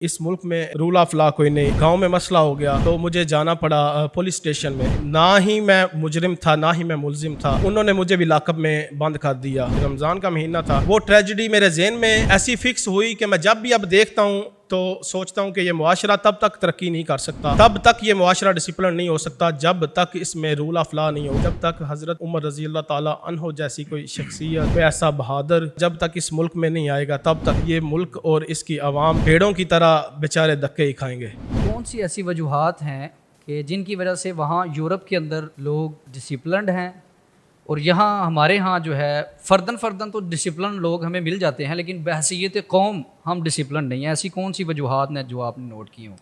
اس ملک میں role of law کوئی نہیں. گاؤں میں مسئلہ ہو گیا تو مجھے جانا پڑا پولیس اسٹیشن میں. نہ ہی میں مجرم تھا نہ ہی میں ملزم تھا. انہوں نے مجھے بھی لاک اپ میں بند کر دیا. رمضان کا مہینہ تھا. وہ ٹریجڈی میرے ذہن میں ایسی فکس ہوئی کہ میں جب بھی اب دیکھتا ہوں تو سوچتا ہوں کہ یہ معاشرہ تب تک ترقی نہیں کر سکتا, تب تک یہ معاشرہ ڈسپلن نہیں ہو سکتا جب تک اس میں رول آف لا نہیں ہو, جب تک حضرت عمر رضی اللہ تعالیٰ عنہ جیسی کوئی شخصیت, کوئی ایسا بہادر جب تک اس ملک میں نہیں آئے گا تب تک یہ ملک اور اس کی عوام بھیڑوں کی طرح بیچارے دھکے ہی کھائیں گے. کون سی ایسی وجوہات ہیں کہ جن کی وجہ سے وہاں یورپ کے اندر لوگ ڈسپلنڈ ہیں اور یہاں ہمارے ہاں جو ہے فرداً تو ڈسپلن لوگ ہمیں مل جاتے ہیں لیکن بحیثیت قوم ہم ڈسپلن نہیں ہیں؟ ایسی کون سی وجوہات ہیں جو آپ نے نوٹ کی ہوں؟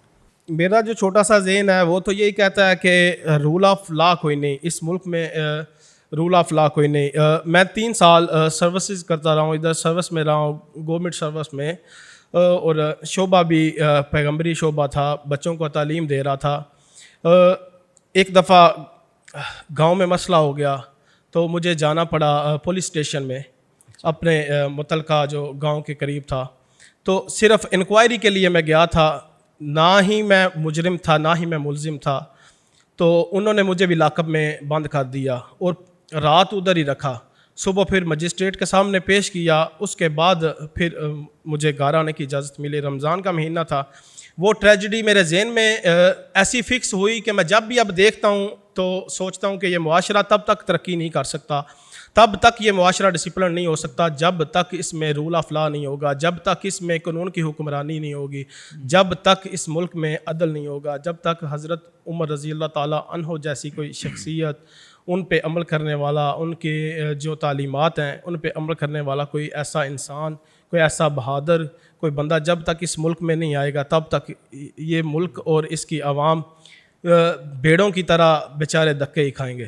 میرا جو چھوٹا سا ذہن ہے وہ تو یہی کہتا ہے کہ رول آف لا کوئی نہیں اس ملک میں. رول آف لا کوئی نہیں. میں 3 سال سروسز کرتا رہا ہوں, ادھر سروس میں رہا ہوں, گورنمنٹ سروس میں, اور شعبہ بھی پیغمبری شعبہ تھا, بچوں کو تعلیم دے رہا تھا. ایک دفعہ گاؤں میں مسئلہ ہو گیا تو مجھے جانا پڑا پولیس اسٹیشن میں, اپنے متعلقہ جو گاؤں کے قریب تھا. تو صرف انکوائری کے لیے میں گیا تھا, نہ ہی میں مجرم تھا نہ ہی میں ملزم تھا. تو انہوں نے مجھے بھی لاک اپ میں بند کر دیا اور رات ادھر ہی رکھا. صبح پھر مجسٹریٹ کے سامنے پیش کیا, اس کے بعد پھر مجھے گھر آنے کی اجازت ملی. رمضان کا مہینہ تھا. وہ ٹریجڈی میرے ذہن میں ایسی فکس ہوئی کہ میں جب بھی اب دیکھتا ہوں تو سوچتا ہوں کہ یہ معاشرہ تب تک ترقی نہیں کر سکتا, تب تک یہ معاشرہ ڈسپلن نہیں ہو سکتا جب تک اس میں رول آف لا نہیں ہوگا, جب تک اس میں قانون کی حکمرانی نہیں ہوگی, جب تک اس ملک میں عدل نہیں ہوگا, جب تک حضرت عمر رضی اللہ تعالیٰ عنہ جیسی کوئی شخصیت, ان پہ عمل کرنے والا, ان کے جو تعلیمات ہیں ان پہ عمل کرنے والا کوئی ایسا انسان, کوئی ایسا بہادر, کوئی بندہ جب تک اس ملک میں نہیں آئے گا تب تک یہ ملک اور اس کی عوام بھیڑوں کی طرح بیچارے دھکے ہی کھائیں گے.